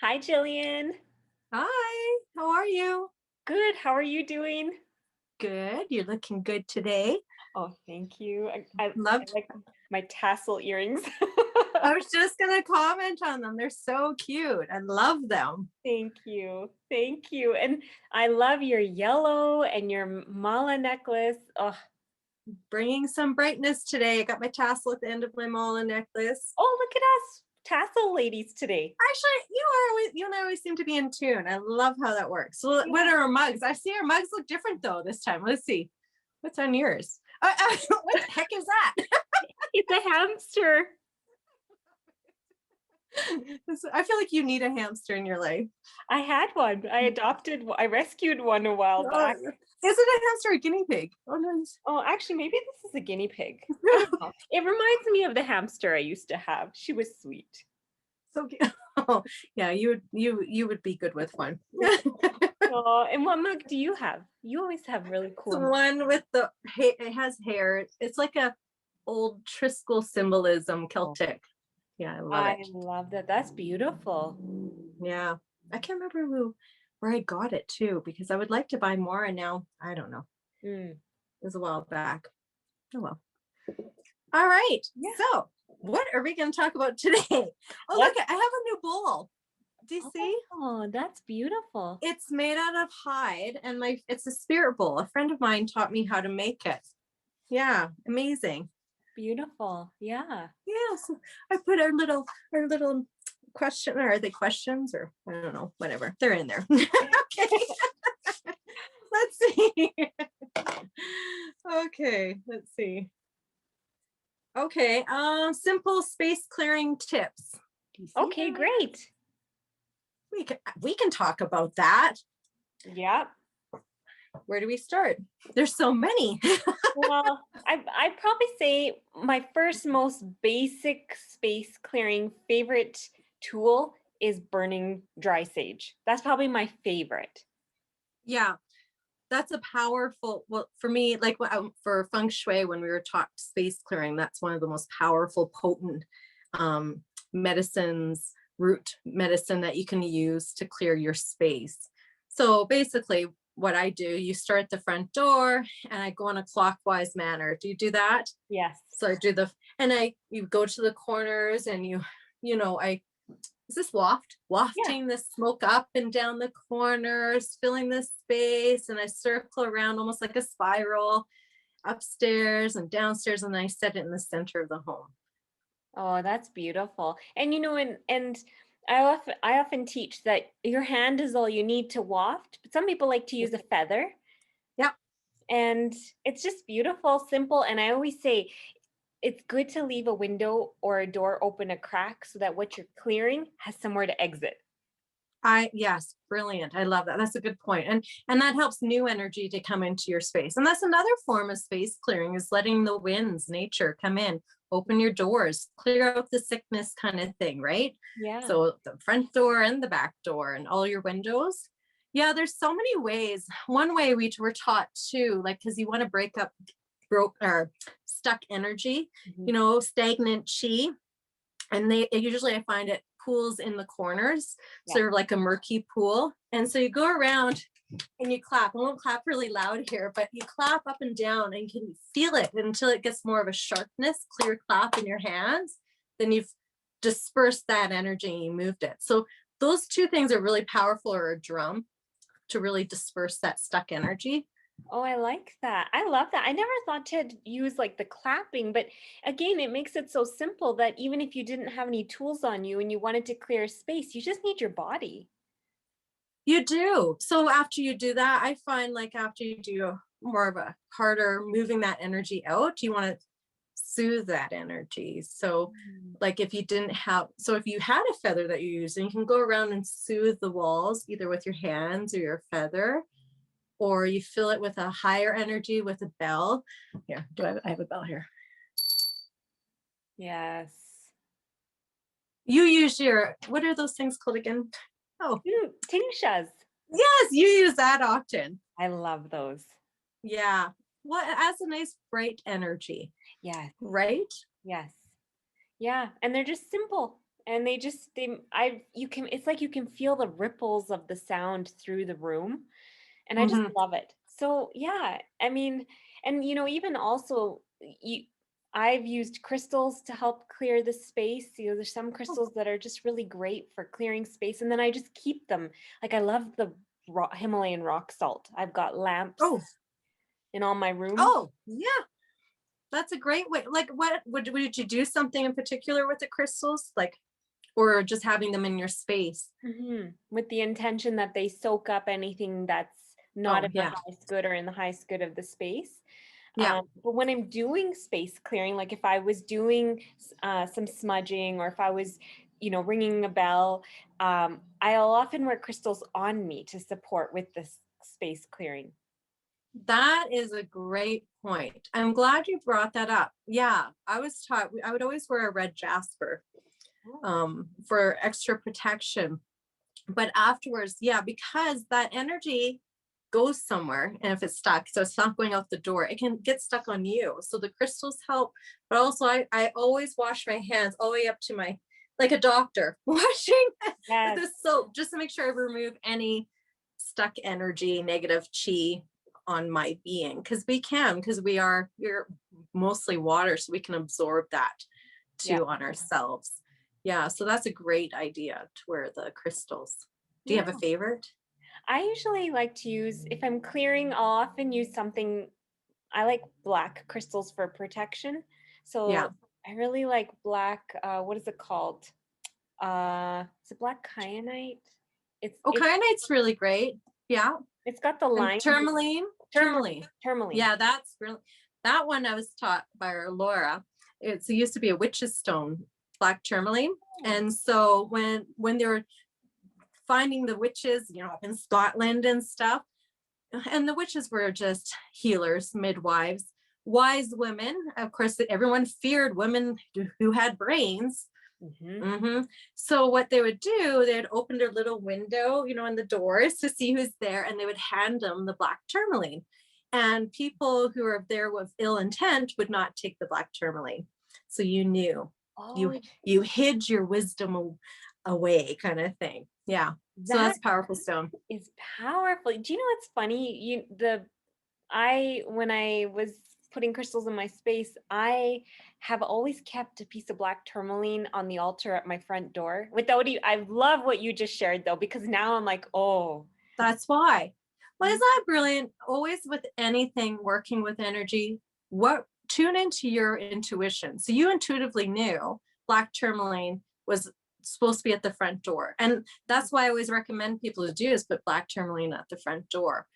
Hi, Gillian. Hi, how are you? Good. How are you doing? Good. You're looking good today. Oh, thank you. I Loved. like my tassel earrings. I was just gonna comment on them. They're so cute. I love them. Thank you. Thank you. And I love your yellow and your mala necklace. Oh, Bringing some brightness today. I got my tassel at the end of my mala necklace. oh, look at us, tassel ladies today. Actually, you and I always seem to be in tune. I love how that works. So, what Yeah. are our mugs? I see our mugs look different though this time. Let's see. What's on yours? What the heck is that? It's a hamster. I feel like you need a hamster in your life. I had one. I rescued one a while Oh, back. is it a hamster or a guinea pig? Oh, nice. Oh, actually, maybe this is a guinea pig. I don't know. It reminds me of the hamster I used to have. She was sweet. So oh, yeah, you would be good with one. Oh, and what mug do you have? You always have really The cool mugs. one with it has hair. It's like a old Triskel symbolism, Celtic. Yeah, I love I it. love that. That's beautiful. Yeah, I can't remember where I got it too because I would like to buy more, and now I don't know. Mm. It was a while back. Oh well. All right. Yeah. So what are we going to talk about today? Oh, What? look! I have a new bowl. Do you see? Oh, that's beautiful. It's made out of hide, and it's a spirit bowl. A friend of mine taught me how to make it. Yeah, amazing. Beautiful. Yeah. Yeah, so I put our little question. Or are they questions, or I don't know, whatever. They're in there. Okay, let's see. Okay, let's see. Okay, simple space clearing tips. Do you see Okay, them? great. We can talk about that. Yeah. Where do we start? There's so many. Well, I'd probably say my first most basic space clearing favorite tool is burning dry sage. That's probably my favorite. Yeah, that's a powerful, well, for me, like for Feng Shui, when we were taught space clearing, that's one of the most powerful, potent um, medicines, root medicine that you can use to clear your space. So basically, what I do, you start at the front door and I go in a clockwise manner. Do you do that? Yes. So I do you go to the corners and I is this Yeah. wafting the smoke up and down the corners, filling the space, and I circle around almost like a spiral upstairs and downstairs, and I set it in the center of the home. Oh, that's beautiful. And and I often teach that your hand is all you need to waft, but some people like to use a feather, Yeah, and it's just beautiful, simple, and I always say it's good to leave a window or a door open a crack so that what you're clearing has somewhere to exit. yes, brilliant. I love that. That's a good point. And that helps new energy to come into your space. And that's another form of space clearing, is letting the winds, nature come in, open your doors, clear out the sickness kind of thing, right? Yeah. So the front door and the back door and all your windows. Yeah, there's so many ways. One way we were taught too, like, because you want to break up broke or stuck energy, Mhm. stagnant chi, and usually I find it pools in the corners, Yeah. sort of like a murky pool. And so you go around and you clap. I won't clap really loud here, but you clap up and down and you can feel it until it gets more of a sharpness, clear clap in your hands. Then you've dispersed that energy and you moved it. So those two things are really powerful, or a drum, to really disperse that stuck energy. Oh, I like that. I love that. I never thought to use like the clapping, but again, it makes it so simple that even if you didn't have any tools on you and you wanted to clear space, you just need your body. You do. So after you do that, I find, like, after you do more of a harder moving that energy out, you want to soothe that energy. So, Mm. like, if you had a feather that you're using, you can go around and soothe the walls either with your hands or your feather, or you fill it with a higher energy with a bell. Here, I have a bell here. Yes. You use what are those things called again? Oh, Tingsha's. yes, you use that often. I love those. Yeah. Well, it adds a nice bright energy, Yes. right? Yes. Yeah. And they're just simple. And it's like you can feel the ripples of the sound through the room. And I just Mhm. love it. So yeah, I mean, and even also I've used crystals to help clear the space. There's some crystals that are just really great for clearing space, and then I just keep them. Like I love the Himalayan rock salt. I've got lamps Oh, in all my rooms. oh, yeah. That's a great way. Like, what would you do something in particular with the crystals, like, or just having them in your space? With the intention that they soak up anything that's not Oh, in the yeah, highest good or in the highest good of the space. yeah. But when I'm doing space clearing, like if I was doing some smudging, or if I was, ringing a bell, I'll often wear crystals on me to support with this space clearing. That is a great point. I'm glad you brought that up. Yeah, I was taught I would always wear a red jasper Oh. for extra protection. But afterwards, yeah, because that energy goes somewhere, and if it's stuck, so it's not going out the door, it can get stuck on you. So the crystals help, but also I always wash my hands all the way up to my, like a doctor, washing with Yes. the soap just to make sure I remove any stuck energy, negative chi on my being, because we're mostly water, so we can absorb that Yeah. too on ourselves. Yeah, so that's a great idea to wear the crystals. Do you Yeah. have a favorite? I usually like to use, if I'm clearing, I'll often use something. I like black crystals for protection. Yeah. So I really like black, what is it called? Is it black kyanite? It's Oh, it's kyanite's really great. Yeah. it's got the And lines. tourmaline. Tourmaline. Tourmaline. Tourmaline. Yeah, that's really, that one I was taught by our Laura. It used to be a witch's stone, black tourmaline. Oh, And so when they were finding the witches, up in Scotland and stuff, and the witches were just healers, midwives, wise women. Of course, everyone feared women who had brains. mhm. hmm So what they would do, they'd open their little window, in the doors to see who's there, and they would hand them the black tourmaline. And people who are there with ill intent would not take the black tourmaline. So you knew, you Oh, you hid your wisdom away, kind of thing. Yeah. So that that's a powerful stone. is powerful. Do you know what's funny? When I was putting crystals in my space, I have always kept a piece of black tourmaline on the altar at my front door. Without you, I love what you just shared though, because now I'm like, oh, That's why. Well, isn't that brilliant? Always with anything working with energy, what tune into your intuition. So you intuitively knew black tourmaline was supposed to be at the front door. And that's why I always recommend people to do is put black tourmaline at the front door.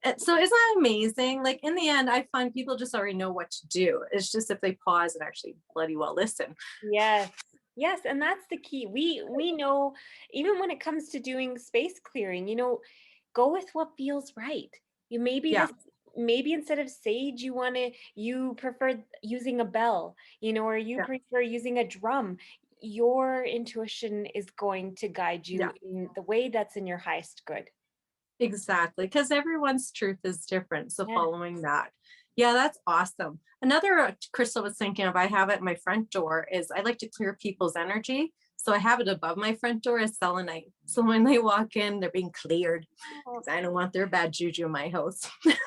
And so isn't that amazing? Like in the end, I find people just already know what to do. It's just if they pause and actually bloody well listen. yes. Yes, and that's the key. We know, even when it comes to doing space clearing, go with what feels right. You maybe Yeah. this maybe instead of sage, you prefer using a bell, or you Yeah. prefer using a drum. Your intuition is going to guide Yeah. you in the way that's in your highest good. Exactly, because everyone's truth is different. So Yeah. following that. Yeah, that's awesome. Another crystal I was thinking of, I have at my front door, is I like to clear people's energy. So I have it above my front door as selenite. So when they walk in, they're being cleared Oh, because I don't want their bad juju in my house.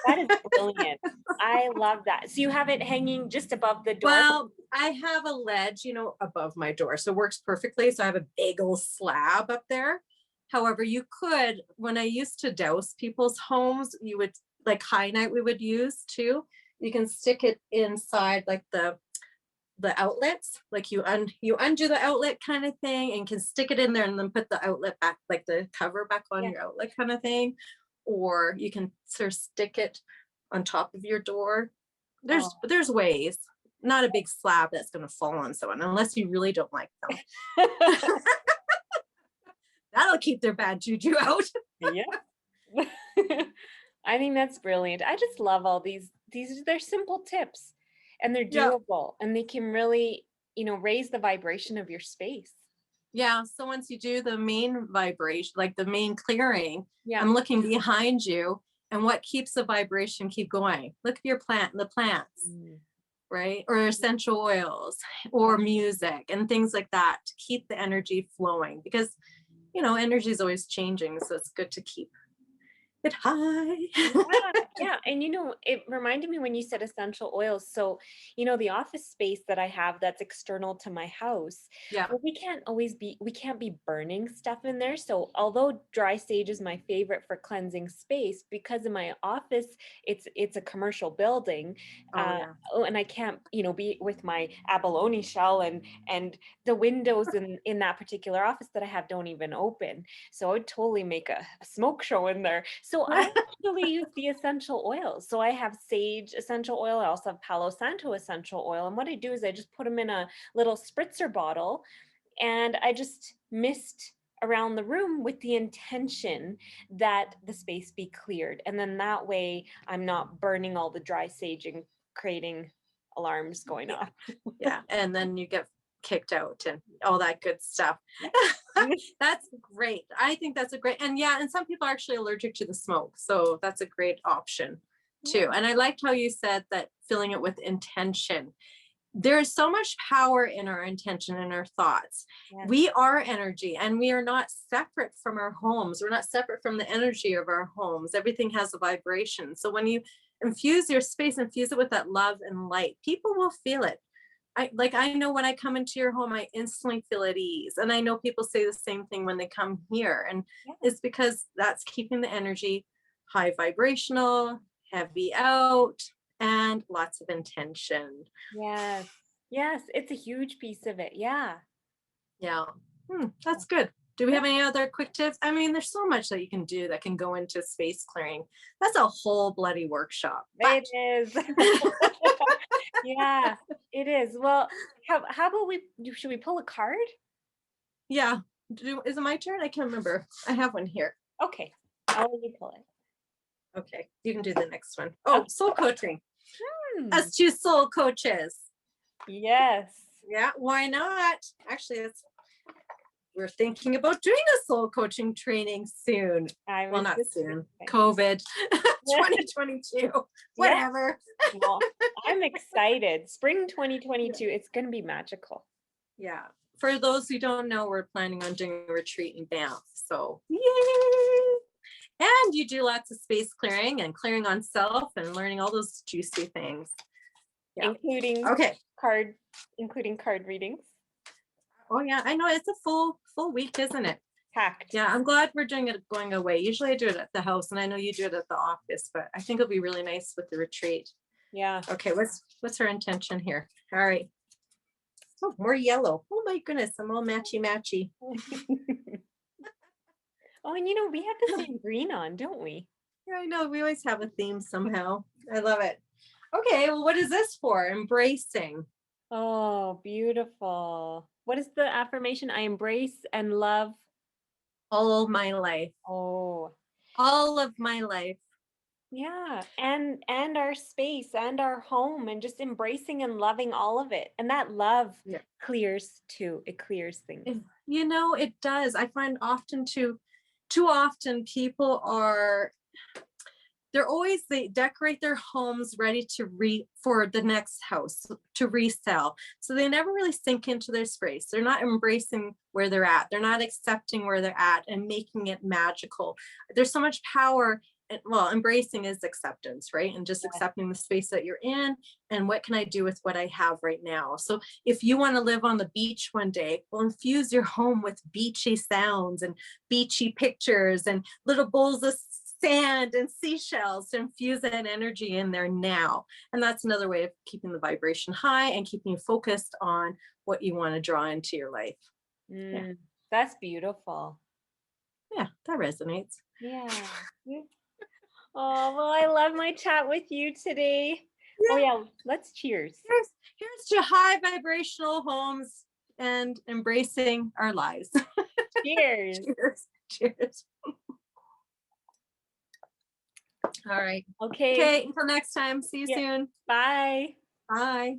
that is brilliant. I love that. So you have it hanging just above the door? Well, I have a ledge, above my door. So it works perfectly. So I have a big old slab up there. However, you could, when I used to douse people's homes, you would, like kyanite we would use too. You can stick it inside like the outlets, like you undo the outlet kind of thing, and can stick it in there and then put the outlet back, like the cover back on Yeah. your outlet kind of thing. Or you can sort of stick it on top of your door. Oh. There's ways. Not a big slab that's going to fall on someone unless you really don't like them. That'll keep their bad juju out. Yeah. I think that's brilliant. I just love all these they're simple tips, and they're Yeah. doable, and they can really, raise the vibration of your space. Yeah. So once you do the main vibration, like the main clearing, Yeah. I'm looking behind you, and what keeps the vibration keep going? Look at the plants. Mm. right? Or essential oils or music and things like that to keep the energy flowing, because, energy is always changing. So it's good to keep it high. Yeah, yeah. And it reminded me when you said essential oils. So, the office space that I have that's external to my house, Yeah. well, we can't be burning stuff in there. So, although dry sage is my favorite for cleansing space, because in my office, it's a commercial building. Oh, yeah. Oh, and I can't, be with my abalone shell and the windows in that particular office that I have don't even open. So I would totally make a smoke show in there. So I actually use the essential oils. So I have sage essential oil. I also have Palo Santo essential oil. And what I do is I just put them in a little spritzer bottle and I just mist around the room with the intention that the space be cleared. And then that way I'm not burning all the dry sage and creating alarms going Yeah. off. Yeah. And then you get kicked out and all that good stuff. That's great. I think that's a great, and yeah, and some people are actually allergic to the smoke. So that's a great option too. Yeah. And I liked how you said that filling it with intention. There's so much power in our intention and our thoughts. Yes. We are energy and we are not separate from our homes. We're not separate from the energy of our homes. Everything has a vibration. So when you infuse your space, infuse it with that love and light, people will feel it. I know when I come into your home, I instantly feel at ease. And I know people say the same thing when they come here. And Yeah. it's because that's keeping the energy high vibrational, heavy out, and lots of intention. Yes. Yes. It's a huge piece of it. Yeah. Yeah. That's good. Do we have any other quick tips? I mean, there's so much that you can do that can go into space clearing. That's a whole bloody workshop. But It is. Yeah, it is. Well, how about should we pull a card? yeah. Is it my turn? I can't remember. I have one here. Okay, I'll let you pull it. Okay. You can do the next one. Oh, Okay. soul coaching. Hmm. As two soul coaches. Yes. Yeah, why not? Actually, we're thinking about doing a soul coaching training soon. I Well, was not just soon. thinking. COVID, Yeah. 2022, Yeah. whatever. Well, I'm excited. Spring 2022, it's going to be magical. Yeah. For those who don't know, we're planning on doing a retreat in Banff. So, yay! And you do lots of space clearing and clearing on self and learning all those juicy things. Yeah. Including Okay. card readings. Oh yeah, I know it's a full week, isn't it? Packed. Yeah, I'm glad we're doing it going away. Usually I do it at the house and I know you do it at the office, but I think it'll be really nice with the retreat. Yeah. Okay, what's her intention here? All right. Oh, more yellow. Oh my goodness, I'm all matchy. Oh, and we have the same green on, don't we? Yeah, I know. We always have a theme somehow. I love it. Okay, well, what is this for? Embracing. Oh, beautiful. What is the affirmation? I embrace and love. All my life. Oh, All of my life. yeah. And our space and our home and just embracing and loving all of it. And that love Yeah. clears too. It clears things. It does. I find too often people they decorate their homes ready for the next house to resell. So they never really sink into their space. They're not embracing where they're at. They're not accepting where they're at and making it magical. There's so much power. Well, embracing is acceptance, right? And just accepting the space that you're in and what can I do with what I have right now. So if you want to live on the beach one day, well, infuse your home with beachy sounds and beachy pictures and little bowls of sand and seashells to infuse that energy in there now. And that's another way of keeping the vibration high and keeping you focused on what you want to draw into your life. Yeah. That's beautiful. Yeah, that resonates. Yeah. Oh, well, I love my chat with you today. Yeah. Oh yeah, let's cheers. Here's to high vibrational homes and embracing our lives. Cheers. Cheers. All right. Okay. Okay, until next time. See you soon. Bye. Bye.